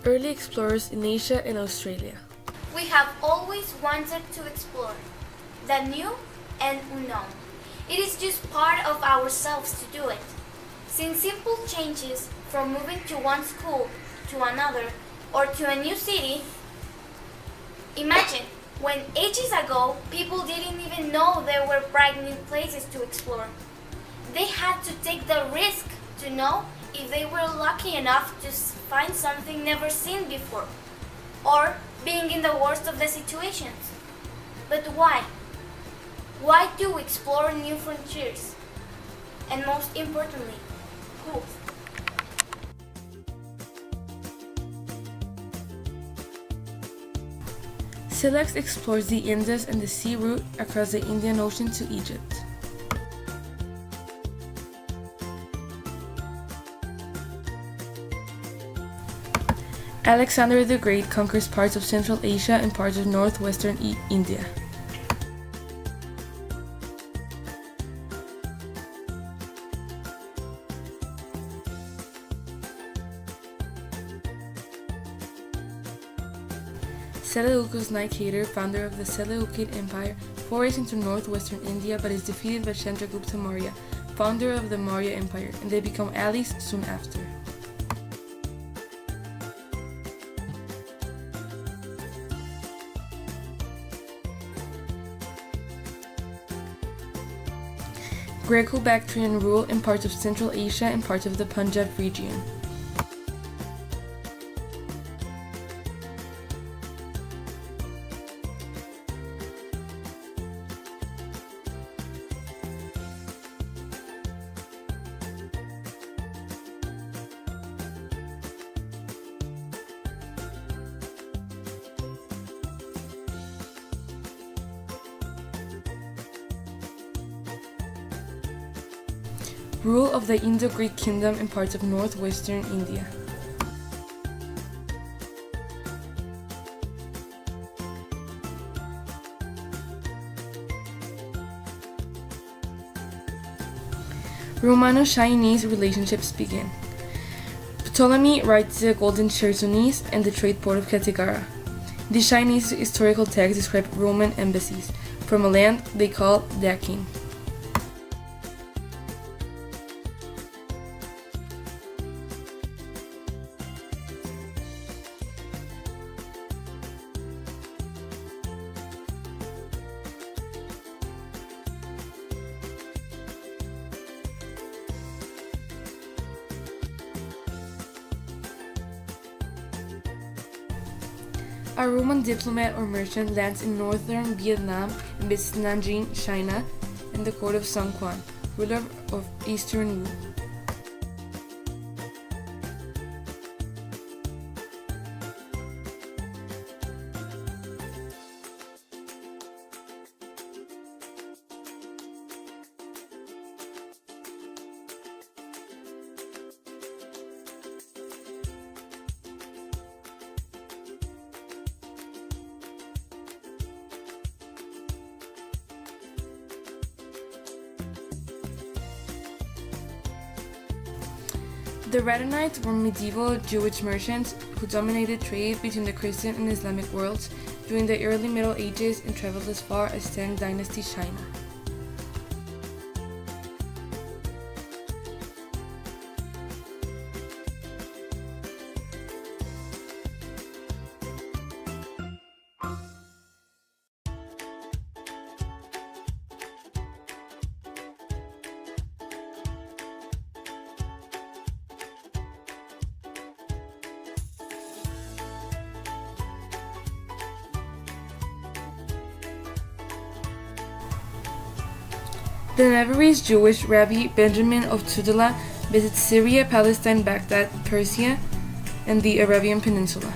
Early explorers in Asia and Australia. We have always wanted to explore the new and unknown. It is just part of ourselves to do it. Since simple changes from moving to one school to another or to a new city, imagine when ages ago people didn't even know there were bright new places to explore. They had to take the risk to know if they were lucky enough to find something never seen before, or being in the worst of the situations. But why? Why do we explore new frontiers? And most importantly, who? Silex explores the Indus and the sea route across the Indian Ocean to Egypt. Alexander the Great conquers parts of Central Asia and parts of northwestern India. Seleucus Nicator, founder of the Seleucid Empire, forays into northwestern India but is defeated by Chandragupta Maurya, founder of the Maurya Empire, and they become allies soon after. Greco-Bactrian rule in parts of Central Asia and parts of the Punjab region. Rule of the Indo-Greek kingdom in parts of northwestern India. Romano-Chinese relationships begin. Ptolemy writes the Golden Chersonese and the trade port of Kattigara. The Chinese historical texts describe Roman embassies from a land they call Dakin. A Roman diplomat or merchant lands in northern Vietnam and visits Nanjing, China, and the court of Sun Quan, ruler of Eastern Wu. The Radhanites were medieval Jewish merchants who dominated trade between the Christian and Islamic worlds during the early Middle Ages and traveled as far as Tang Dynasty China. The Navarrese Jewish Rabbi Benjamin of Tudela visits Syria, Palestine, Baghdad, Persia, and the Arabian Peninsula.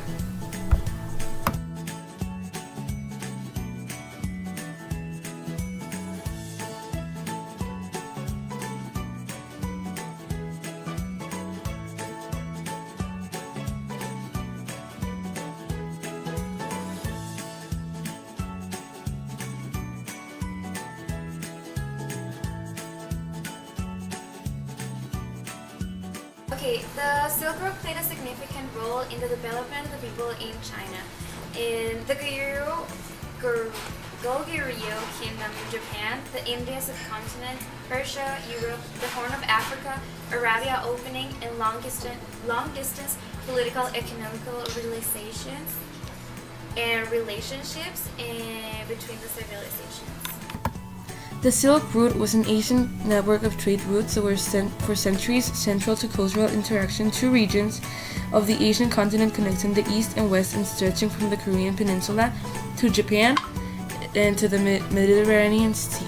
Okay, the Silk Road played a significant role in the development of the people in China. In the Goguryeo Kingdom in Japan, the Indian subcontinent, Persia, Europe, the Horn of Africa, Arabia opening, and long-distance political economical relationships between the civilizations. The Silk Route was an Asian network of trade routes that were for centuries central to cultural interaction to regions of the Asian continent connecting the east and west and stretching from the Korean peninsula to Japan and to the Mediterranean Sea.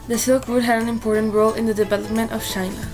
The Silk Route had an important role in the development of China.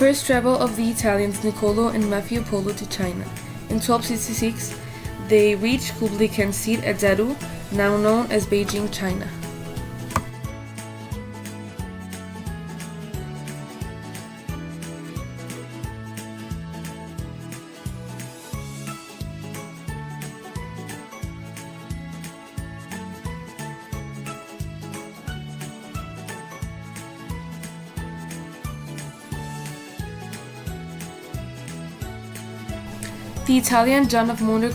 First travel of the Italians Niccolò and Maffeo Polo to China. In 1266, they reached Kublai Khan's seat at Daru, now known as Beijing, China. The Italian John of Monte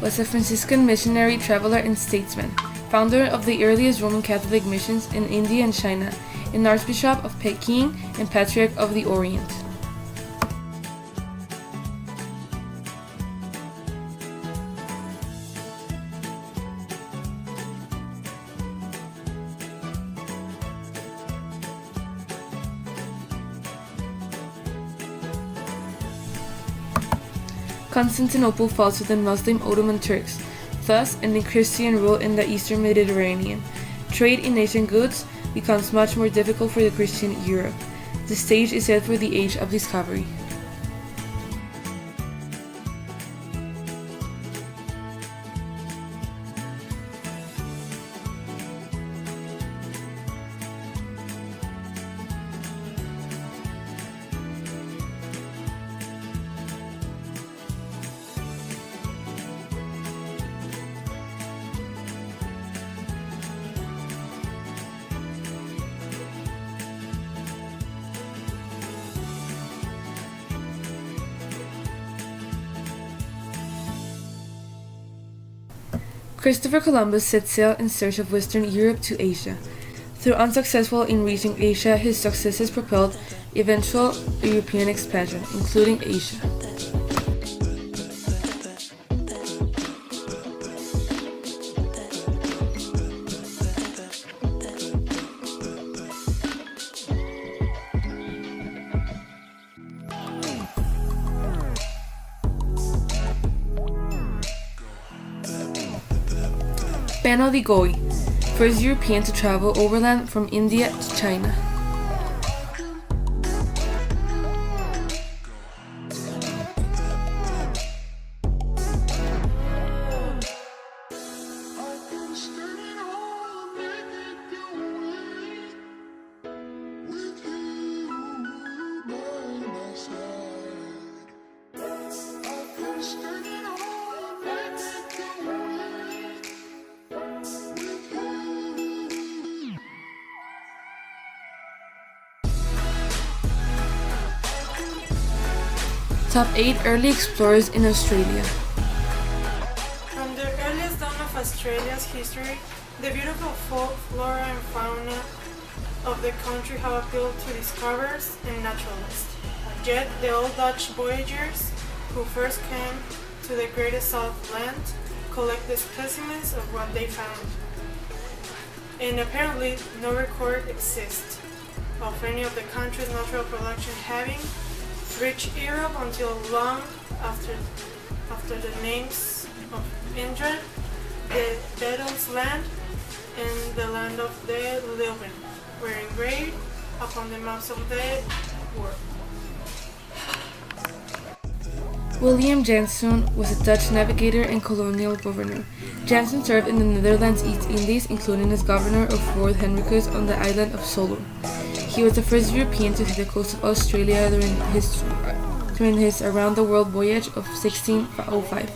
was a Franciscan missionary, traveler, and statesman, founder of the earliest Roman Catholic missions in India and China, an Archbishop of Peking, and Patriarch of the Orient. Constantinople falls to the Muslim Ottoman Turks, thus ending Christian rule in the Eastern Mediterranean. Trade in Asian goods becomes much more difficult for the Christian Europe. The stage is set for the Age of Discovery. Christopher Columbus set sail in search of Western Europe to Asia. Though unsuccessful in reaching Asia, his successes propelled eventual European expansion, including Asia. Beno de Goy, first European to travel overland from India to China. Top 8 Early Explorers in Australia. From the earliest dawn of Australia's history, the beautiful flora and fauna of the country have appealed to discoverers and naturalists. Yet, the old Dutch voyagers who first came to the greatest south land, collected specimens of what they found. And apparently no record exists of any of the country's natural production having reached Europe until long after the names of Indra, the Devil's Land, and the land of the Leeuwen were engraved upon the maps of the world. William Janssen was a Dutch navigator and colonial governor. Janssen served in the Netherlands East Indies, including as governor of Fort Henricus on the island of Solo. He was the first European to see the coast of Australia during his around-the-world voyage of 1605.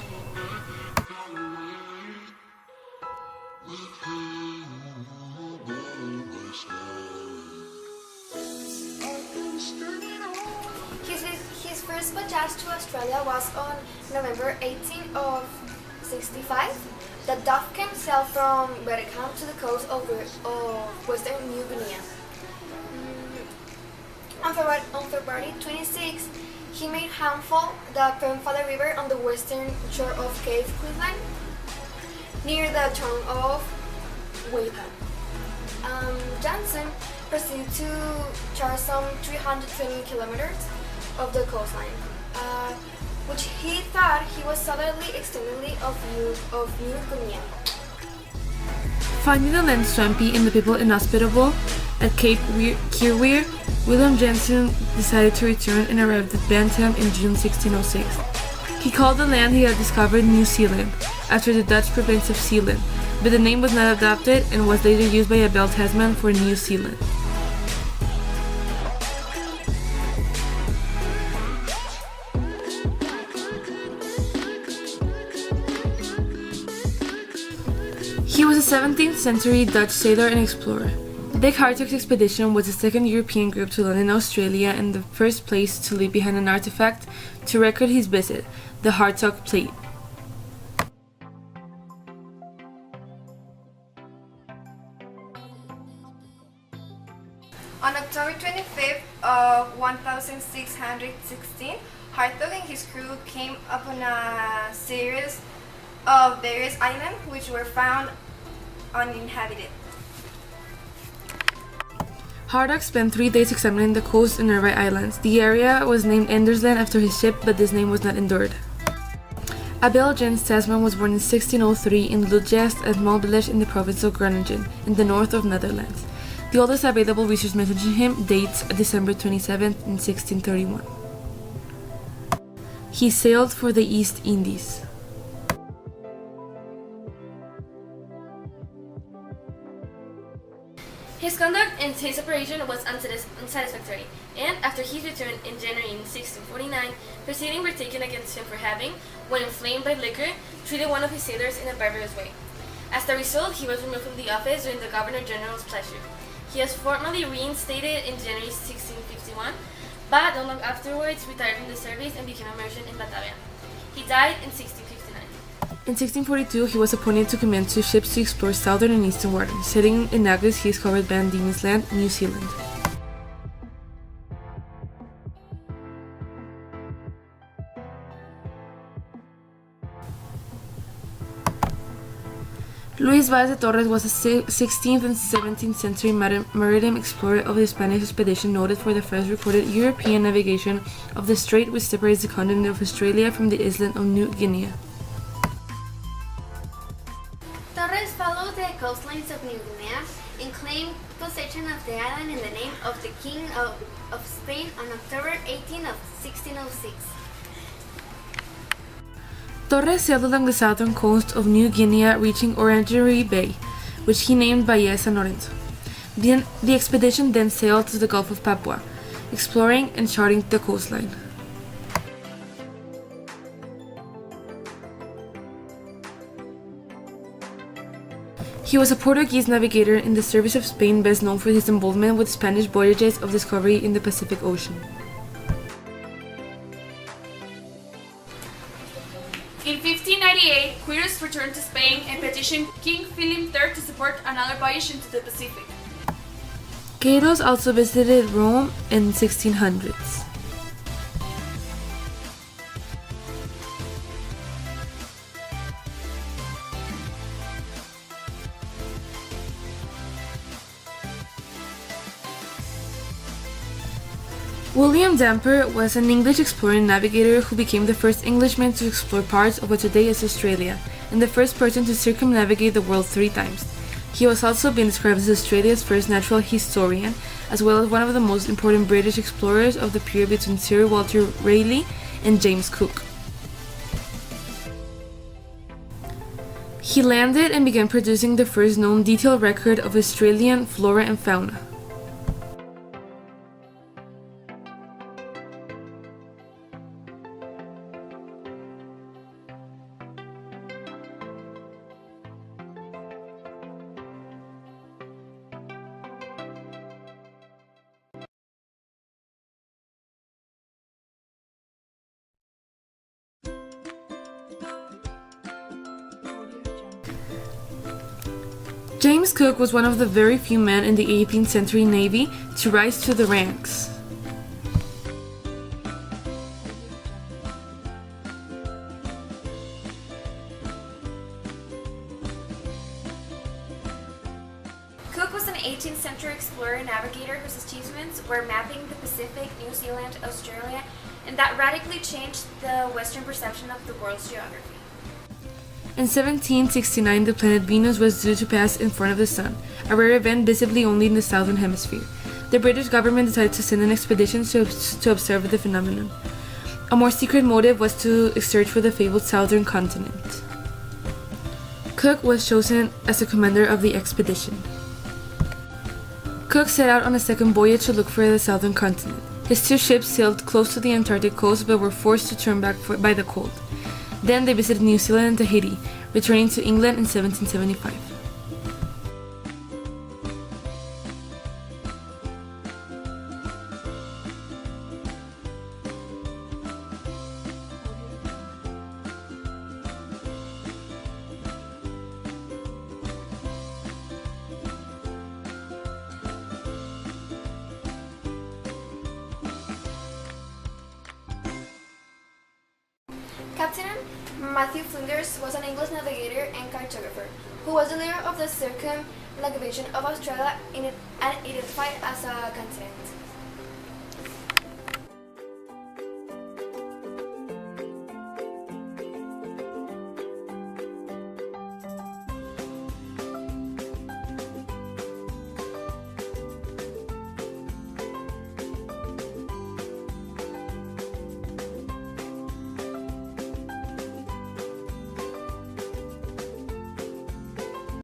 His first voyage to Australia was on November 18 of 65. The Dolphin sailed from Berkham to the coast of Western New Guinea. On February 26, he made landfall the Penfather River on the western shore of Cape Queensland, near the town of Waipa. Janssen proceeded to chart some 320 kilometers of the coastline, which he thought he was southerly extremely of New Guinea. Finding the land swampy and the people inhospitable at Cape Kirweer, William Janssen decided to return and arrived at Bantam in June 1606. He called the land he had discovered New Zealand, after the Dutch province of Zeeland, but the name was not adopted and was later used by Abel Tasman for New Zealand. He was a 17th century Dutch sailor and explorer. The Big Hartog's expedition was the second European group to land in Australia and the first place to leave behind an artifact to record his visit, the Hartog Plate. On October 25th of 1616, Hartog and his crew came upon a series of various islands which were found uninhabited. Hartog spent 3 days examining the coast and nearby islands. The area was named Endersland after his ship, but this name was not endured. Abel Jens Tasman was born in 1603 in Lutjest, a small village in the province of Groningen, in the north of Netherlands. The oldest available research mentioning him dates December 27th in 1631. He sailed for the East Indies. His conduct in his operation was unsatisfactory, and after his return in January 1649, proceedings were taken against him for having, when inflamed by liquor, treated one of his sailors in a barbarous way. As the result, he was removed from the office during the Governor-General's pleasure. He was formally reinstated in January 1651, but not long afterwards retired from the service and became a merchant in Batavia. He died in 1659. In 1642, he was appointed to command 2 ships to explore southern and eastern waters. Sailing in August, he discovered Van Diemen's Land, New Zealand. Luis Vaz de Torres was a 16th and 17th century maritime explorer of the Spanish expedition, noted for the first recorded European navigation of the strait which separates the continent of Australia from the island of New Guinea. Torres followed the coastlines of New Guinea and claimed possession of the island in the name of the King of Spain on October 18 of 1606. Torres sailed along the southern coast of New Guinea, reaching Orangery Bay, which he named Bahia San Lorenzo. The expedition then sailed to the Gulf of Papua, exploring and charting the coastline. He was a Portuguese navigator in the service of Spain, best known for his involvement with Spanish voyages of discovery in the Pacific Ocean. In 1598, Quiros returned to Spain and petitioned King Philip III to support another voyage into the Pacific. Quiros also visited Rome in 1600s. William Vamper was an English explorer and navigator who became the first Englishman to explore parts of what today is Australia, and the first person to circumnavigate the world 3 times. He has also been described as Australia's first natural historian, as well as one of the most important British explorers of the period between Sir Walter Raleigh and James Cook. He landed and began producing the first known detailed record of Australian flora and fauna. James Cook was one of the very few men in the 18th century Navy to rise to the ranks. Cook was an 18th century explorer and navigator whose achievements were mapping the Pacific, New Zealand, Australia, and that radically changed the Western perception of the world's geography. In 1769, the planet Venus was due to pass in front of the Sun, a rare event visibly only in the southern hemisphere. The British government decided to send an expedition to observe the phenomenon. A more secret motive was to search for the fabled southern continent. Cook was chosen as the commander of the expedition. Cook set out on a second voyage to look for the southern continent. His 2 ships sailed close to the Antarctic coast but were forced to turn back by the cold. Then they visited New Zealand and Tahiti, returning to England in 1775. Captain Matthew Flinders was an English navigator and cartographer who was the leader of the circumnavigation of Australia and identified as a continent.